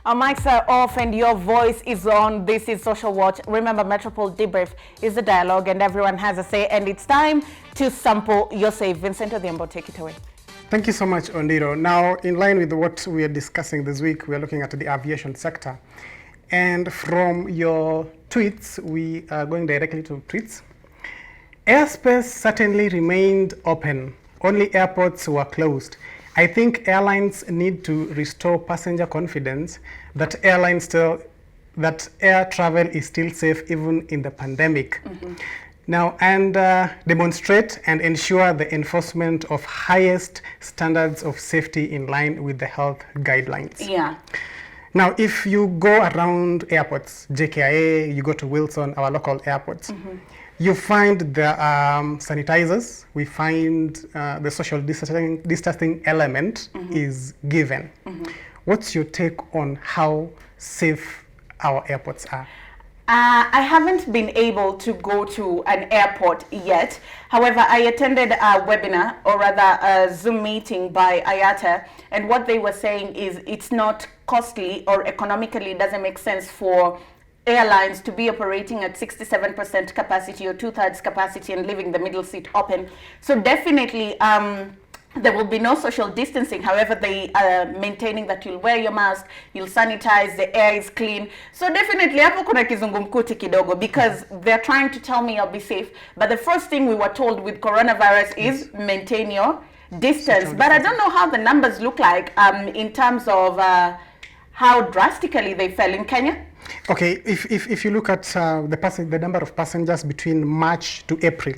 Our mics are off and your voice is on. This is Social Watch. Remember, Metropol Debrief is a dialogue and everyone has a say, and it's time to sample your say. Vincent Odhiambo, take it away. Thank you so much, Ondiro. Now, in line with what we are discussing this week, we are looking at the aviation sector. And from your tweets, we are going directly to tweets. Airspace certainly remained open. Only airports were closed. I think airlines need to restore passenger confidence that air travel is still safe even in the pandemic. Now, and demonstrate and ensure the enforcement of highest standards of safety in line with the health guidelines. Yeah. Now, if you go around airports, JKIA, you go to Wilson, our local airports, you find the sanitizers, we find the social distancing element is given. What's your take on how safe our airports are? I haven't been able to go to an airport yet. However, I attended a webinar, or rather a Zoom meeting by IATA, and what they were saying is it's not costly or economically doesn't make sense for airlines to be operating at 67% capacity or 2/3 capacity and leaving the middle seat open. So definitely there will be no social distancing. However, they are maintaining that you'll wear your mask, you'll sanitize, the air is clean. So definitely hapo kuna kizungumkuti kidogo, because they're trying to tell me I'll be safe. But the first thing we were told with coronavirus is maintain your distance. But I don't know how the numbers look like in terms of how drastically they fell in Kenya. Okay, if you look at the number of passengers between March to April,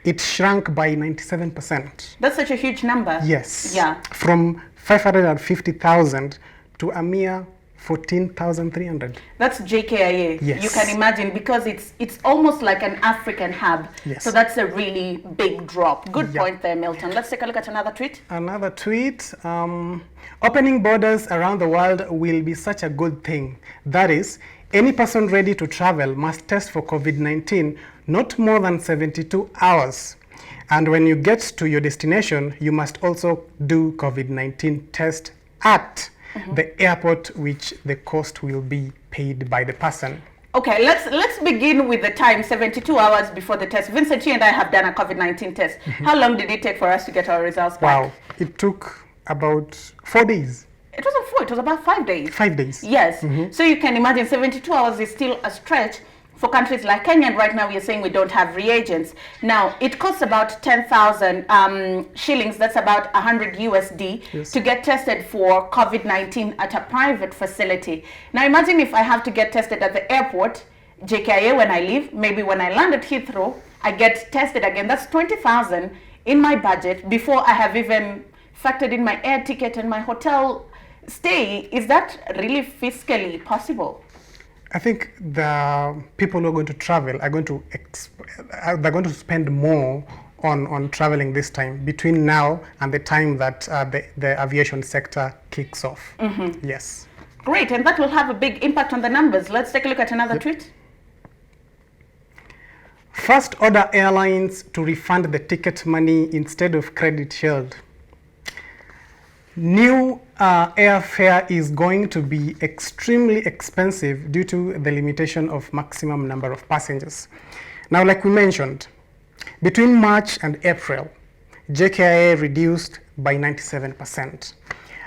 it shrunk by 97%. That's such a huge number. Yes. Yeah. From 550,000 to a mere 14,300. That's JKIA. Yes. You can imagine, because it's almost like an African hub. Yes. So that's a really big drop. Good point there, Milton. Let's take a look at another tweet. Another tweet. Opening borders around the world will be such a good thing. That is, any person ready to travel must test for COVID-19 not more than 72 hours. And when you get to your destination, you must also do COVID-19 test at the airport, which the cost will be paid by the person. Okay, let's begin with the time, 72 hours before the test. Vincent, you and I have done a COVID-19 test. How long did it take for us to get our results back? Wow, it took about 4 days. It wasn't 4, it was about 5 days. 5 days. Yes. So you can imagine 72 hours is still a stretch for countries like Kenya, and right now we are saying we don't have reagents. Now, it costs about 10,000 shillings, that's about 100 USD, to get tested for COVID-19 at a private facility. Now, imagine if I have to get tested at the airport, JKIA when I leave, maybe when I land at Heathrow, I get tested again. That's 20,000 in my budget before I have even factored in my air ticket and my hotel stay. Is that really fiscally possible? I think the people who are going to travel are going to they're going to spend more on traveling this time, between now and the time that the aviation sector kicks off. Yes. Great, and that will have a big impact on the numbers. Let's take a look at another tweet. First order airlines to refund the ticket money instead of credit shield. New airfare is going to be extremely expensive due to the limitation of maximum number of passengers. Now, like we mentioned, between March and April, JKIA reduced by 97%.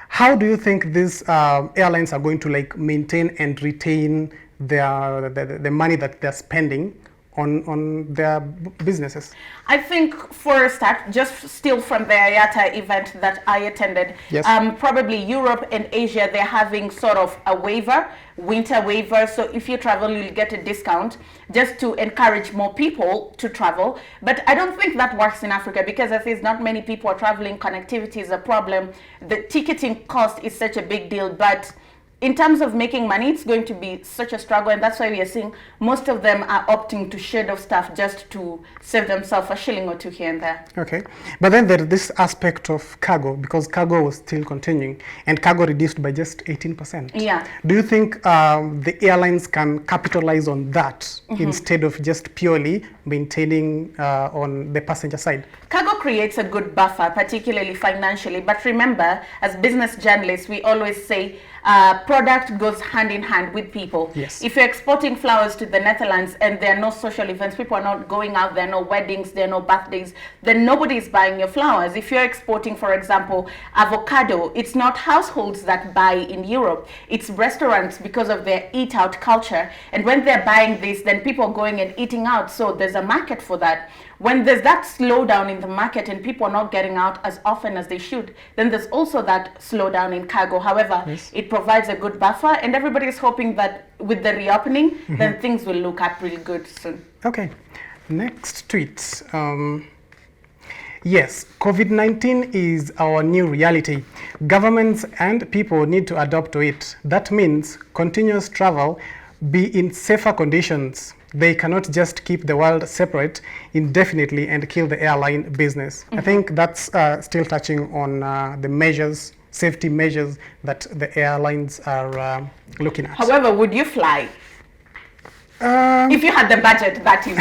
How do you think these airlines are going to maintain and retain the money that they're spending on their businesses? I think for a start, just still from the IATA event that I attended, probably Europe and Asia, they're having sort of a waiver, winter waiver. So if you travel, you'll get a discount just to encourage more people to travel. But I don't think that works in Africa, because as is, not many people are traveling. Connectivity is a problem. The ticketing cost is such a big deal. But in terms of making money, it's going to be such a struggle, and that's why we are seeing most of them are opting to shed off stuff just to save themselves a shilling or two here and there. Okay, but then there's this aspect of cargo, because cargo was still continuing, and cargo reduced by just 18%. Yeah. Do you think the airlines can capitalize on that instead of just purely maintaining on the passenger side? Cargo creates a good buffer, particularly financially. But remember, as business journalists, we always say product goes hand in hand with people. Yes. If you're exporting flowers to the Netherlands and there are no social events, people are not going out, there are no weddings, there are no birthdays, then nobody is buying your flowers. If you're exporting, for example, avocado, it's not households that buy in Europe, it's restaurants because of their eat out culture. And when they're buying this, then people are going and eating out. So there's a market for that. When there's that slowdown in the market and people are not getting out as often as they should, then there's also that slowdown in cargo. However, yes, it provides a good buffer, and everybody is hoping that with the reopening, then things will look up really good soon. Okay, next tweet. Yes, COVID-19 is our new reality. Governments and people need to adapt to it. That means continuous travel, be in safer conditions. They cannot just keep the world separate indefinitely and kill the airline business. I think that's still touching on the measures, safety measures that the airlines are looking at. However, would you fly? If you had the budget, that is.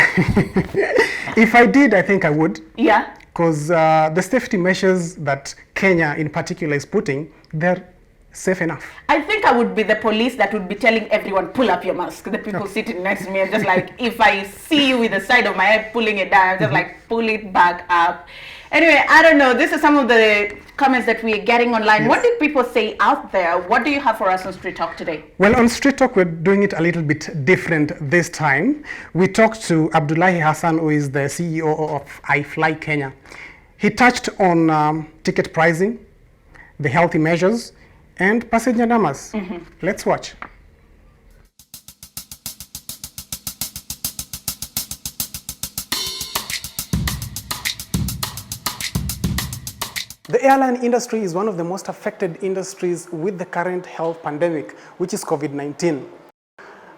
If I did, I think I would. Yeah. Because the safety measures that Kenya in particular is putting, they're safe enough. I think I would be the police that would be telling everyone, pull up your mask. The people sitting next to me, I'm just like, if I see you with the side of my head pulling it down, I'm just like, pull it back up. Anyway, I don't know. This is some of the comments that we are getting online. Yes. What did people say out there? What do you have for us on Street Talk today? Well, on Street Talk, we're doing it a little bit different this time. We talked to Abdulahi Hassan, who is the CEO of iFly Kenya. He touched on ticket pricing, the healthy measures, and passenger numbers. Let's watch. The airline industry is one of the most affected industries with the current health pandemic, which is COVID-19.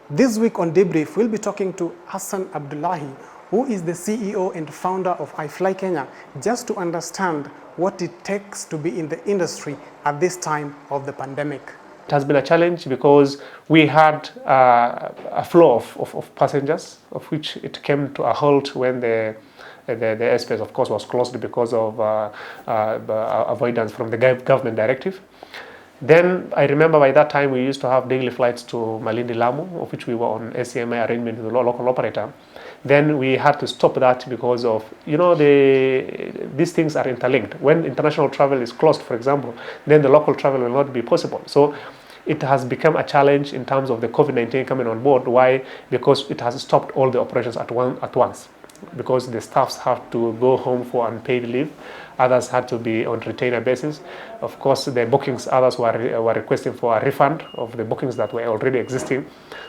This week on Debrief, we'll be talking to Hassan Abdulahi, who is the CEO and founder of iFly Kenya, just to understand what it takes to be in the industry at this time of the pandemic. It has been a challenge because we had a flow of passengers, of which it came to a halt when the airspace, of course, was closed because of avoidance from the government directive. Then I remember by that time we used to have daily flights to Malindi, Lamu, of which we were on ACMA arrangement with the local operator. Then we had to stop that because of, these things are interlinked. When international travel is closed, for example, then the local travel will not be possible. So it has become a challenge in terms of the COVID-19 coming on board. Why? Because it has stopped all the operations at once. Because the staffs have to go home for unpaid leave, others had to be on retainer basis. Of course, the bookings, others were requesting for a refund of the bookings that were already existing.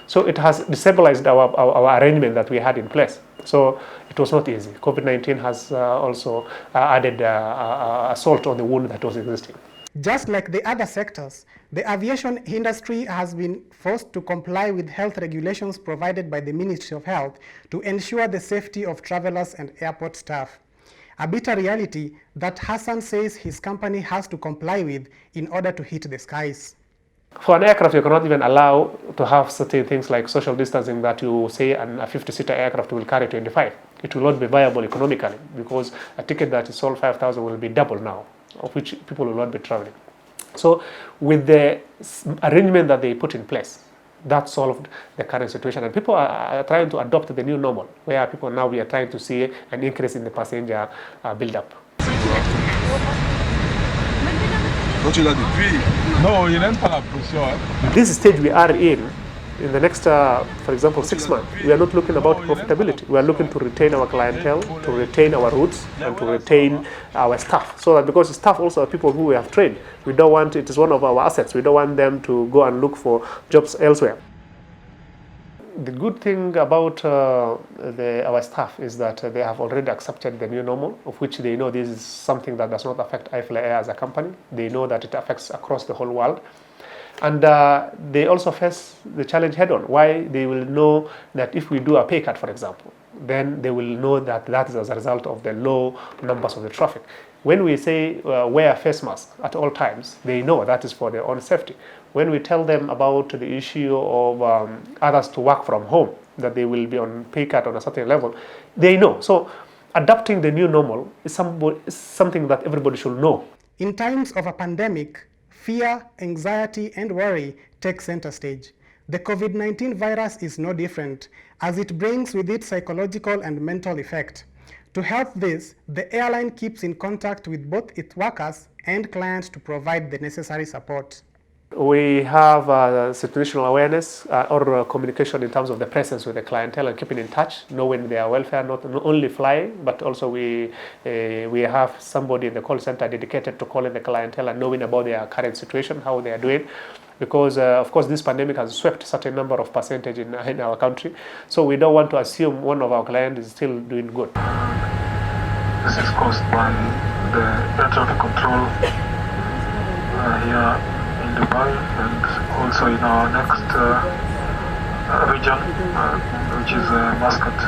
So it has destabilized our arrangement that we had in place. So it was not easy. COVID-19 has also added a salt on the wound that was existing. Just like the other sectors, the aviation industry has been forced to comply with health regulations provided by the Ministry of Health to ensure the safety of travelers and airport staff. A bitter reality that Hassan says his company has to comply with in order to hit the skies. For an aircraft, you cannot even allow to have certain things like social distancing that you say a 50-seater aircraft will carry 25. It will not be viable economically because a ticket that is sold 5,000 will be double now, of which people will not be traveling. So with the arrangement that they put in place, that solved the current situation. And people are trying to adopt the new normal, where people now we are trying to see an increase in the passenger build-up. This stage we are in the next, for example, 6 months, we are not looking about profitability. We are looking to retain our clientele, to retain our roots, and to retain our staff. So that because staff also are people who we have trained, we don't want, it is one of our assets. We don't want them to go and look for jobs elsewhere. The good thing about our staff is that they have already accepted the new normal, of which they know this is something that does not affect iFly Air as a company. They know that it affects across the whole world. And they also face the challenge head on. Why? They will know that if we do a pay cut, for example, then they will know that that is as a result of the low numbers of the traffic. When we say wear a face mask at all times, they know that is for their own safety. When we tell them about the issue of others to work from home, that they will be on pay cut on a certain level. They know. So adapting the new normal is something that everybody should know. In times of a pandemic, fear, anxiety, and worry take center stage. The COVID-19 virus is no different, as it brings with it psychological and mental effect. To help this, the airline keeps in contact with both its workers and clients to provide the necessary support. We have situational awareness or communication in terms of the presence with the clientele and keeping in touch, knowing their welfare, not only flying, but also we have somebody in the call center dedicated to calling the clientele and knowing about their current situation, how they are doing. Because, of course, this pandemic has swept a certain number of percentage in our country. So we don't want to assume one of our clients is still doing good. This is caused by the air traffic control here in Dubai and also in our next region, which is Muscat.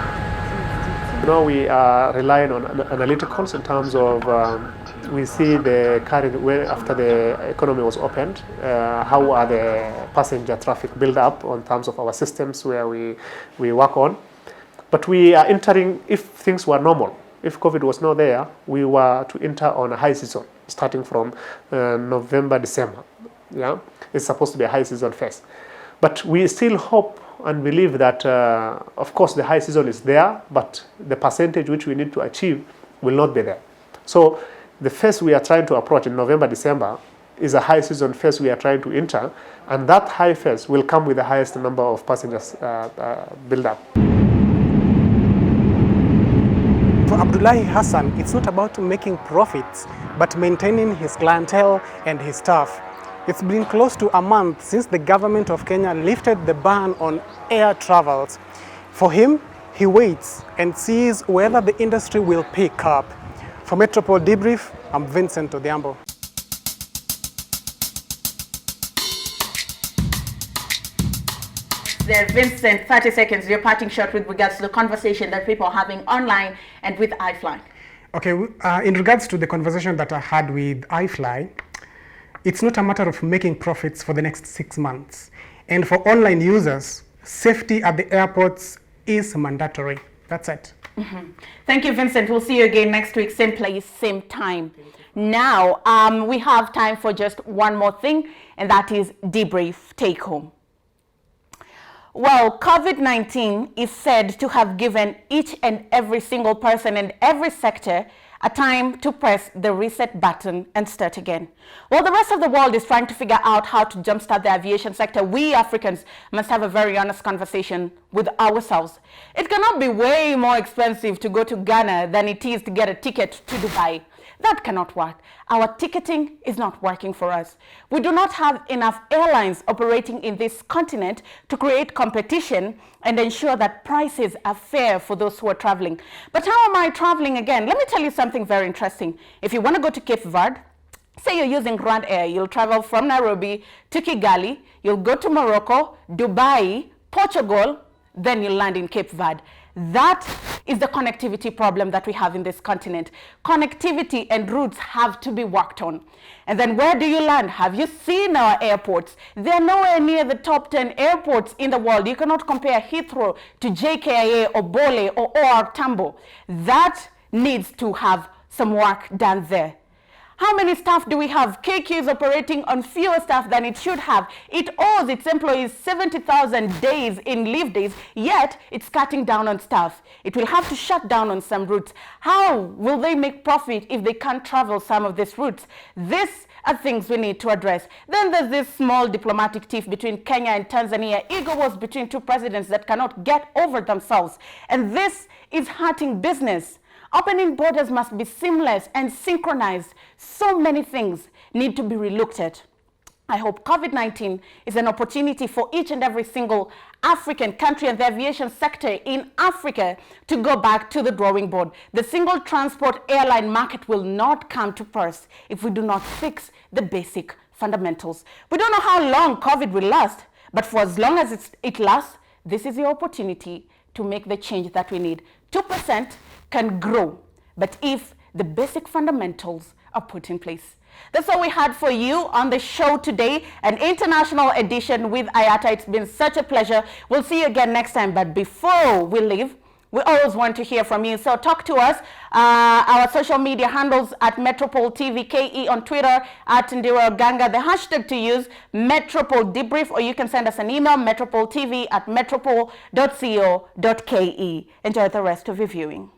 Now we are relying on analyticals in terms of we see the current where after the economy was opened, how are the passenger traffic build up on terms of our systems where we work on. But we are entering, if things were normal, if COVID was not there, we were to enter on a high season starting from November, December. Yeah, it's supposed to be a high season first. But we still hope and believe that, of course, the high season is there, but the percentage which we need to achieve will not be there. So the phase we are trying to approach in November, December is a high season phase we are trying to enter, and that high phase will come with the highest number of passengers build up. For Abdulahi Hassan, it's not about making profits, but maintaining his clientele and his staff. It's been close to a month since the government of Kenya lifted the ban on air travels. For him, he waits and sees whether the industry will pick up. For Metropol Debrief, I'm Vincent Odhiambo. There, Vincent, 30 seconds, your parting shot with regards to the conversation that people are having online and with iFly. Okay, in regards to the conversation that I had with iFly, it's not a matter of making profits for the next 6 months. And for online users, safety at the airports is mandatory. That's it. Mm-hmm. Thank you, Vincent. We'll see you again next week, same place, same time. Now, we have time for just one more thing, and that is debrief, take home. Well, COVID-19 is said to have given each and every single person in every sector a time to press the reset button and start again. While the rest of the world is trying to figure out how to jumpstart the aviation sector, we Africans must have a very honest conversation with ourselves. It cannot be way more expensive to go to Ghana than it is to get a ticket to Dubai. That cannot work. Our ticketing is not working for us. We do not have enough airlines operating in this continent to create competition and ensure that prices are fair for those who are traveling. But how am I traveling again? Let me tell you something very interesting. If you want to go to Cape Verde, say you're using Grand Air, you'll travel from Nairobi to Kigali, you'll go to Morocco, Dubai, Portugal, then you'll land in Cape Verde. That is the connectivity problem that we have in this continent. Connectivity and routes have to be worked on. And then where do you land? Have you seen our airports? They're nowhere near the top 10 airports in the world. You cannot compare Heathrow to JKIA or Bole or OR Tambo. That needs to have some work done there. How many staff do we have? KQ is operating on fewer staff than it should have. It owes its employees 70,000 days in leave days, yet it's cutting down on staff. It will have to shut down on some routes. How will they make profit if they can't travel some of these routes? These are things we need to address. Then there's this small diplomatic tiff between Kenya and Tanzania. Ego was between two presidents that cannot get over themselves. And this is hurting business. Opening borders must be seamless and synchronized. So many things need to be relooked at. I hope COVID-19 is an opportunity for each and every single African country and the aviation sector in Africa to go back to the drawing board. The single transport airline market will not come to pass if we do not fix the basic fundamentals. We don't know how long COVID will last, but for as long as it lasts, this is your opportunity to make the change that we need. 2% can grow, but if the basic fundamentals are put in place. That's all we had for you on the show today, an international edition with Ayata. It's been such a pleasure. We'll see you again next time. But before we leave, we always want to hear from you. So talk to us. Our social media handles at Metropol TV KE on Twitter, at Ndira Ganga. The hashtag to use, Metropol Debrief, or you can send us an email, metropoltv@metropol.co.ke. Enjoy the rest of your viewing.